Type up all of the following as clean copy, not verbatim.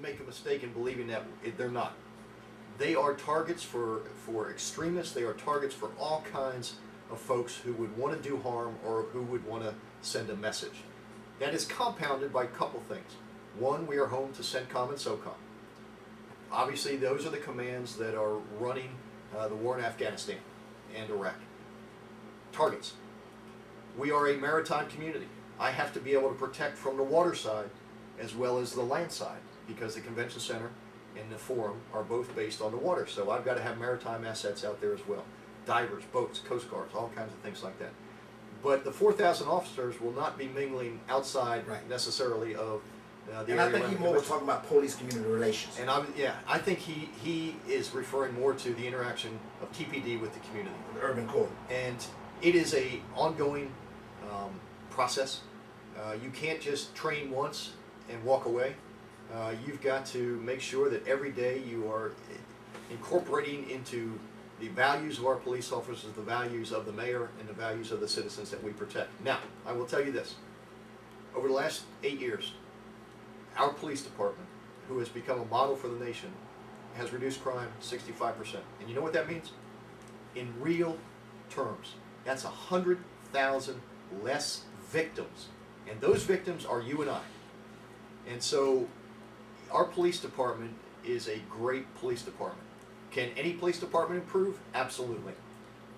make a mistake in believing that they're not. They are targets for extremists. They are targets for all kinds of folks who would want to do harm or who would want to send a message. That is compounded by a couple things. One, we are home to CENTCOM and SOCOM. Obviously, those are the commands that are running the war in Afghanistan and Iraq. Targets. We are a maritime community. I have to be able to protect from the water side as well as the land side, because the convention center and the forum are both based on the water. So I've got to have maritime assets out there as well. Divers, boats, coast guards, all kinds of things like that. But the 4,000 officers will not be mingling outside necessarily of the and area. I think he more was talking about police-community relations. And I think he is referring more to the interaction of TPD with the community. The urban core. And it is a ongoing process. You can't just train once and walk away. You've got to make sure that every day you are incorporating into the values of our police officers, the values of the mayor, and the values of the citizens that we protect. Now, I will tell you this. Over the last 8 years, our police department, who has become a model for the nation, has reduced crime 65%. And you know what that means? In real terms, that's 100,000 less victims. And those victims are you and I. And so our police department is a great police department. Can any police department improve? Absolutely.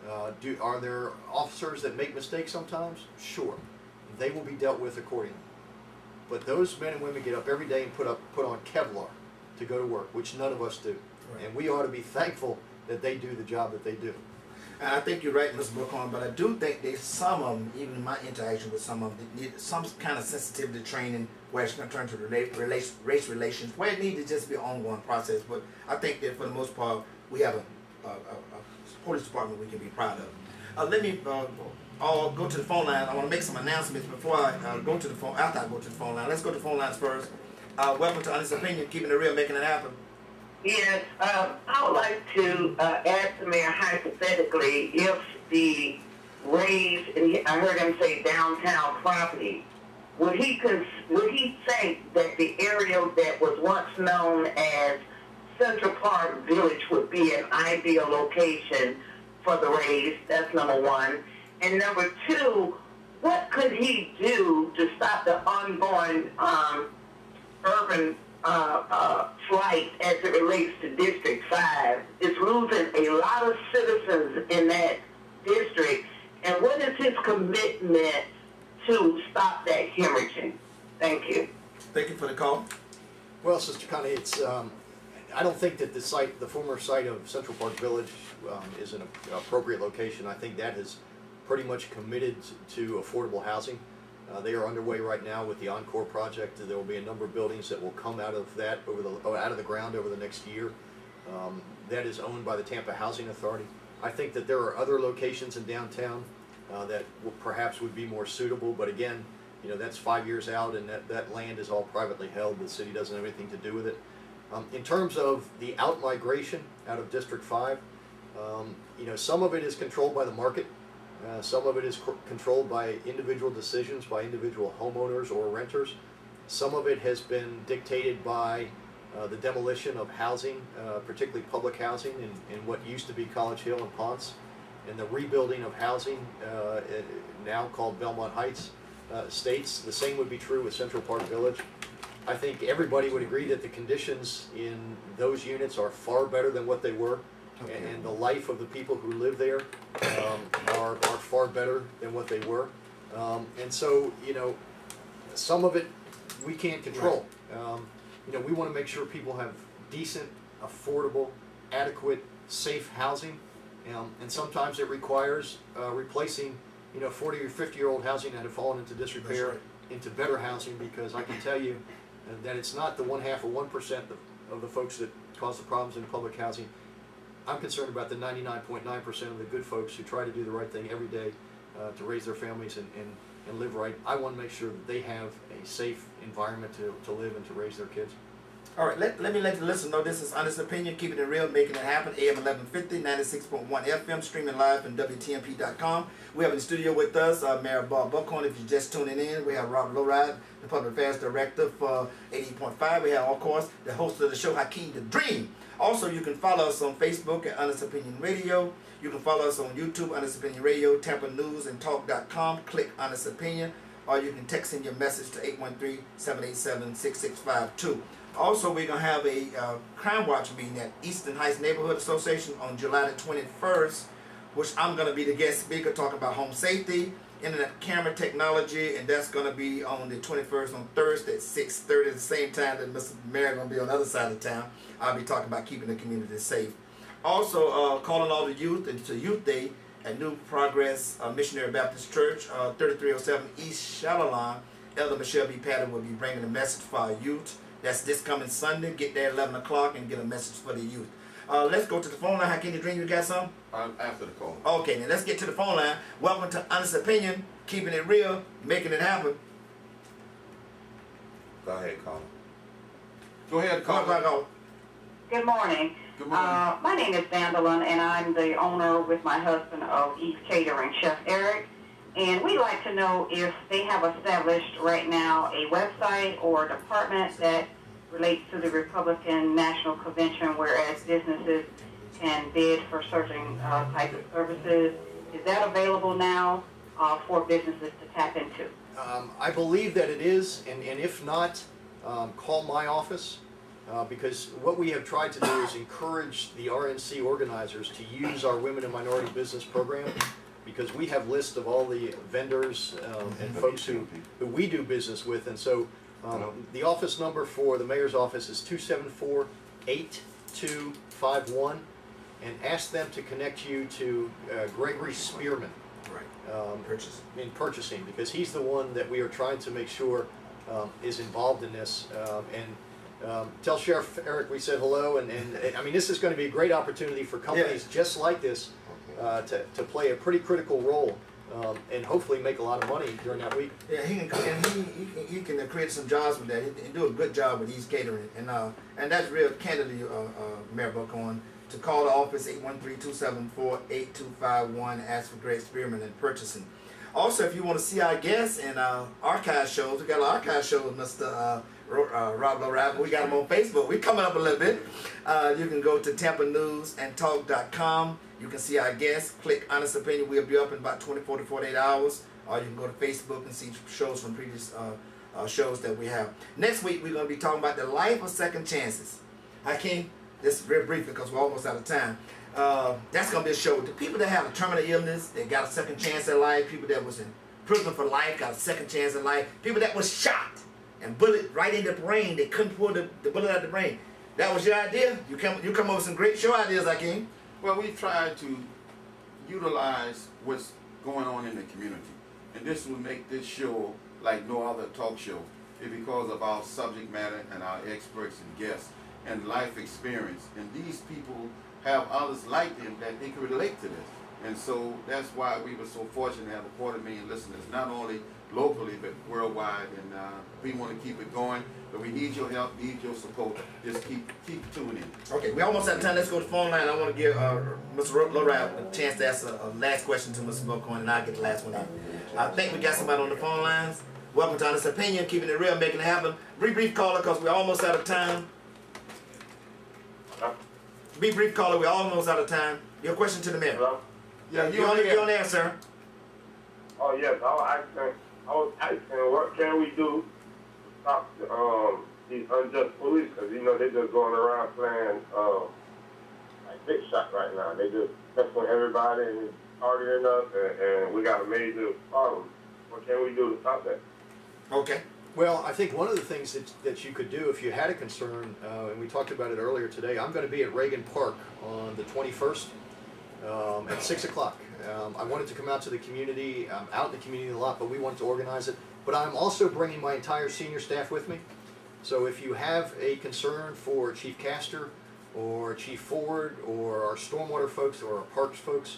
Are there officers that make mistakes sometimes? Sure. They will be dealt with accordingly. But those men and women get up every day and put on Kevlar to go to work, which none of us do. Right. And we ought to be thankful that they do the job that they do. And I think you're right, Mr. Buckhorn, but I do think there's some of them, even in my interaction with some of them, that need some kind of sensitivity training where it's going to turn to race relations, where it needs to just be an ongoing process. But I think that for the most part, we have a police department we can be proud of. Let me I'll go to the phone line. I want to make some announcements before I go to the phone, after I go to the phone line. Let's go to the phone lines first. Welcome to Honest Opinion, keeping it real, making it happen. Yes, I would like to ask the mayor hypothetically if the raise, and I heard him say downtown property, would he think that the area that was once known as Central Park Village would be an ideal location for the raise? That's number one. And number two, what could he do to stop the ongoing urban flight as it relates to District 5? It's losing a lot of citizens in that district. And what is his commitment to stop that hemorrhaging? Thank you. Thank you for the call. Well, Sister Connie, it's I don't think that the former site of Central Park Village is an appropriate location. I think that is pretty much committed to affordable housing. They are underway right now with the Encore project. There will be a number of buildings that will come out of that out of the ground over the next year. That is owned by the Tampa Housing Authority. I think that there are other locations in downtown that perhaps would be more suitable, but again, you know, that's 5 years out, and that land is all privately held. The city doesn't have anything to do with it. In terms of the out-migration out of District 5, you know, some of it is controlled by the market. Some of it is controlled by individual decisions by individual homeowners or renters. Some of it has been dictated by the demolition of housing, particularly public housing in what used to be College Hill and Ponce, and the rebuilding of housing now called Belmont Heights Estates. The same would be true with Central Park Village. I think everybody would agree that the conditions in those units are far better than what they were. Okay. And the life of the people who live there are far better than what they were. And so, you know, some of it we can't control. Right. You know, we want to make sure people have decent, affordable, adequate, safe housing. And sometimes it requires replacing, you know, 40 or 50-year-old housing that have fallen into disrepair into better housing, because I can tell you that it's not the 1/2 or 1% of the folks that cause the problems in public housing. I'm concerned about the 99.9% of the good folks who try to do the right thing every day to raise their families and live right. I want to make sure that they have a safe environment to live and to raise their kids. All right, let me let the listener know this is Honest Opinion, keeping it real, making it happen. AM 1150, 96.1 FM, streaming live from WTMP.com. We have in the studio with us Mayor Bob Buckhorn. If you're just tuning in, we have Rob Lowride, the Public Affairs Director for 80.5. We have, of course, the host of the show, Hakeem the Dream. Also, you can follow us on Facebook at Honest Opinion Radio. You can follow us on YouTube, Honest Opinion Radio, Tampa News and Talk.com. Click Honest Opinion, or you can text in your message to 813-787-6652. Also, we're going to have a crime watch meeting at Eastern Heights Neighborhood Association on July the 21st, which I'm going to be the guest speaker talking about home safety, internet camera technology, and that's going to be on the 21st on Thursday at 6:30 at the same time that Mr. Mayor going to be on the other side of town. I'll be talking about keeping the community safe. Also, calling all the youth into Youth Day at New Progress Missionary Baptist Church, 3307 East Shalalan. Elder Michelle B. Patton will be bringing a message for our youth. That's this coming Sunday. Get there at 11 o'clock and get a message for the youth. Let's go to the phone line. Hakeem the Dream, you got some? After the call. Okay, then let's get to the phone line. Welcome to Honest Opinion, keeping it real, making it happen. Go ahead, caller. Go ahead, Go. caller. Good morning. Good morning. My name is Vandalyn, and I'm the owner with my husband of East Catering, Chef Eric. And we'd like to know if they have established right now a website or a department that relates to the Republican National Convention, whereas businesses can bid for certain types of services. Is that available now for businesses to tap into? I believe that it is, and if not, call my office, because what we have tried to do is encourage the RNC organizers to use our Women and Minority Business Program, because we have lists of all the vendors and folks who we do business with, and so the office number for the mayor's office is 274-8251, and ask them to connect you to Gregory Spearman. Right. In purchasing, because he's the one that we are trying to make sure is involved in this. Tell Sheriff Eric we said hello, and I mean, this is going to be a great opportunity for companies just like this to play a pretty critical role and hopefully make a lot of money during that week. Yeah, he can create some jobs with that. He do a good job with East Catering, and that's real candidly, Mayor Buckhorn, to call the office 813-274-8251, ask for Greg Spearman in purchasing. Also, if you want to see our guests and archive shows, we got an archive show with Mr. Rob Lowride. We got him on Facebook. We're coming up a little bit. You can go to TampaNewsAndTalk.com. You can see our guests. Click Honest Opinion. We'll be up in about 24 to 48 hours. Or you can go to Facebook and see shows from previous shows that we have. Next week, we're going to be talking about the life of second chances. Hakeem, this is real briefly because we're almost out of time. That's going to be a show with the people that have a terminal illness, they got a second chance at life, people that was in prison for life, got a second chance at life, people that was shot and bullet right in the brain, they couldn't pull the bullet out of the brain. That was your idea? You come up with some great show ideas, Hakeem. Well, we tried to utilize what's going on in the community. And this will make this show like no other talk show. It's because of our subject matter and our experts and guests and life experience. And these people have others like them that they can relate to this. And so that's why we were so fortunate to have 250,000 listeners, not only locally but worldwide. And we want to keep it going. But we need your help, need your support. Just keep tuning in. Okay, we almost out of time. Let's go to the phone line. I want to give Mr. Lowride a chance to ask a last question to Mr. Buckhorn, and I'll get the last one in. I think we got somebody on the phone lines. Welcome to Honest Opinion, keeping it real, making it happen. Be brief, caller, because we're almost out of time. Be brief, caller. We're almost out of time. Your question to the mayor. Hello? Yeah, You're on there, sir. Oh, yes. I was asking, what can we do to stop these unjust police? Because, you know, they just going around playing like big shot right now. They just messing with everybody and targeting us, and we got a major problem. What can we do to stop that? Okay. Well, I think one of the things that you could do if you had a concern, and we talked about it earlier today, I'm going to be at Reagan Park on the 21st at 6 o'clock. I wanted to come out to the community. I'm out in the community a lot, but we wanted to organize it. But I'm also bringing my entire senior staff with me. So if you have a concern for Chief Castor or Chief Ford or our stormwater folks or our parks folks,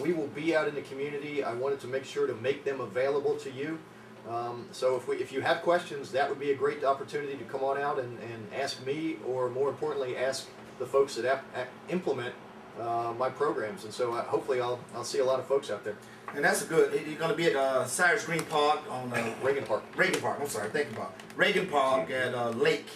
we will be out in the community. I wanted to make sure to make them available to you. So if you have questions, that would be a great opportunity to come on out and ask me, or more importantly, ask the folks that implement my programs. And so hopefully I'll see a lot of folks out there. And that's good. You're going to be at Cyrus Green Park on Reagan Park. Reagan Park. I'm sorry, thank you, Bob. Reagan Park at Lake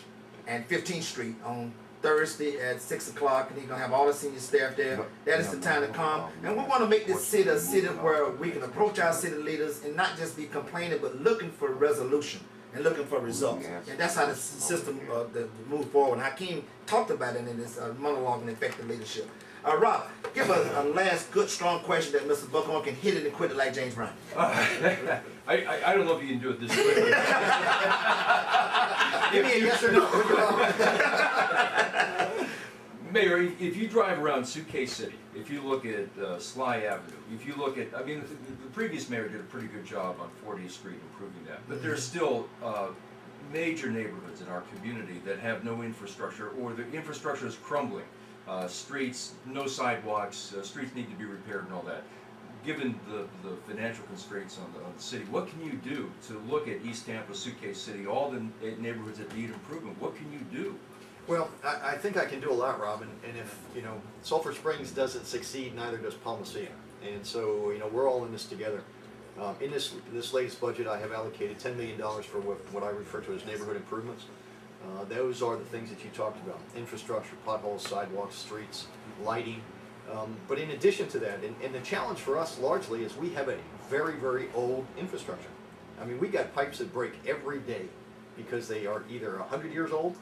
and 15th Street on Thursday at 6 o'clock, and he's gonna have all the senior staff there. That is the time to come, and we want to make this city a city where we can approach our city leaders and not just be complaining, but looking for resolution and looking for results. And that's how the system move forward. And Hakeem talked about it in this monologue on effective leadership. Rob, give a last good, strong question that Mr. Buckhorn can hit it and quit it like James Brown. I don't know if you can do it this quickly. Give me a yes or no. Mayor, if you drive around Suitcase City, if you look at Sly Avenue, if you look at, I mean, the previous mayor did a pretty good job on 40th Street improving that, but there's still major neighborhoods in our community that have no infrastructure, or the infrastructure is crumbling. Streets, no sidewalks, streets need to be repaired and all that. Given the financial constraints on the city, what can you do to look at East Tampa, Suitcase City, all the neighborhoods that need improvement? What can you do? Well, I think I can do a lot, Robin. And if Sulphur Springs doesn't succeed, neither does Palma Ceia. And so we're all in this together. In this latest budget, I have allocated $10 million for what I refer to as neighborhood improvements. Those are the things that you talked about: infrastructure, potholes, sidewalks, streets, lighting. But in addition to that, and the challenge for us largely is we have a very, very old infrastructure. I mean, we got pipes that break every day because they are either 100 years old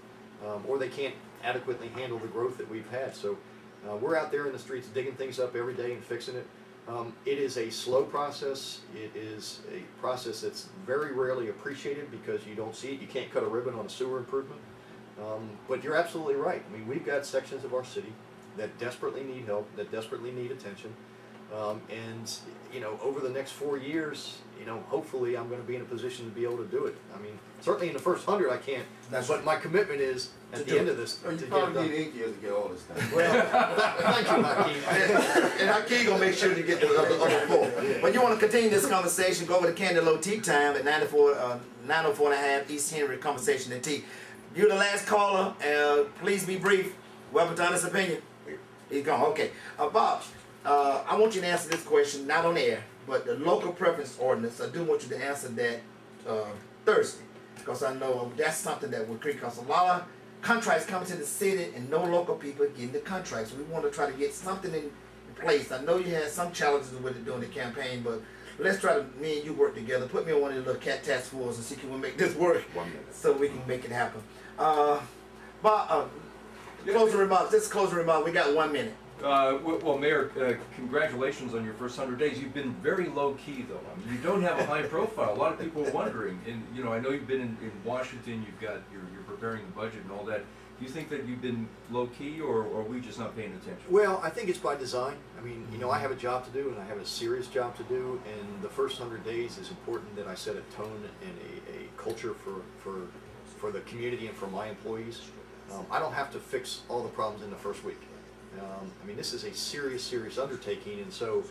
or they can't adequately handle the growth that we've had. So we're out there in the streets digging things up every day and fixing it. It is a slow process. It is a process that's very rarely appreciated because you don't see it. You can't cut a ribbon on a sewer improvement. But you're absolutely right. I mean, we've got sections of our city that desperately need help, that desperately need attention. And over the next 4 years, hopefully I'm going to be in a position to be able to do it. I mean, certainly in the first 100 I can't. That's but right. my commitment is at the end of this You to get it probably done. need 8 years to get all this done. Well, thank you, Hakeem. And Hakeem gonna make sure to get the other four. When you want to continue this conversation, go over to Candy Low Tea Time at 904 and a half East Henry Conversation and Tea. You're the last caller. Please be brief. Welcome to Honest Opinion. He's gone. Okay. Bob, I want you to answer this question, not on air, but the local preference ordinance. I do want you to answer that Thursday, because I know that's something that would create, because a lot of contracts come to the city and no local people getting the contracts. We want to try to get something in place. I know you had some challenges with it during the campaign, but let's try to, me and you work together. Put me on one of the little cat task force and see can we make this work so we can make it happen. Bob, closing remarks. This is closing remarks. We got 1 minute. Well, Mayor, congratulations on your first 100 days. You've been very low-key, though. I mean, you don't have a high profile. A lot of people are wondering. And, I know you've been in Washington. You're preparing the budget and all that. Do you think that you've been low-key, or are we just not paying attention? Well, I think it's by design. I mean, I have a job to do, and I have a serious job to do, and the first 100 days is important that I set a tone and a culture for the community and for my employees. I don't have to fix all the problems in the first week. I mean, this is a serious undertaking, and so,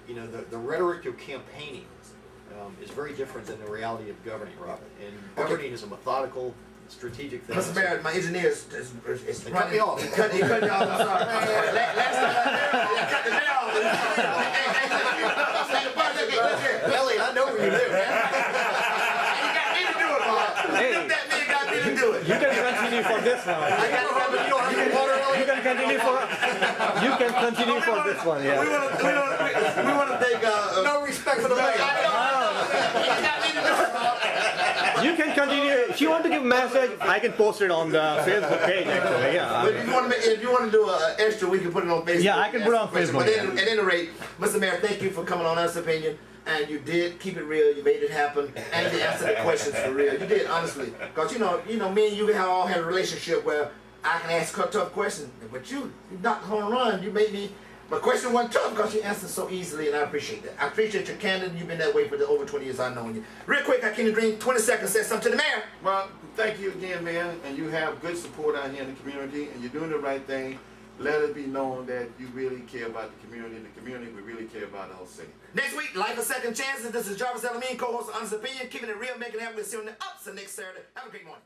the rhetoric of campaigning is very different than the reality of governing, Robin. And governing is a methodical, strategic thing. Mr. Barrett, my engineer is They running. cut me off. He cut you off. I'm sorry. Last time he cut the man off. Elliot, I know where you live. He got me to do it, Bob. Hey. That man got me to do it. You can continue for this one. I got to remember, you don't have any water, Elliot? You can continue for this one, We yeah. want to take No respect for the mayor. He got me to do it, Bob. You can continue. If you want to give a message, I can post it on the Facebook page actually, yeah. But if you want to do an extra, we can put it on Facebook. Yeah, I can put it on Facebook, But yeah. at any rate, Mr. Mayor, thank you for coming on Honest Opinion. And you did keep it real. You made it happen, and you answered the questions for real. You did, honestly. Because me and you have all had a relationship where I can ask her tough questions, but you're not home run. You made me. But question wasn't tough because you answered so easily, and I appreciate that. I appreciate your candor. You've been that way for the over 20 years I've known you. Real quick, I can't dream. 20 seconds. Say something to the mayor. Well, thank you again, man. And you have good support out here in the community, and you're doing the right thing. let it be known that you really care about the community, and the community will really care about our city. Next week, Life of Second Chances. This is Jarvis Elamine, co-host of Honest Opinion, keeping it real, making it happen. We'll see you on the ups next Saturday. Have a great morning.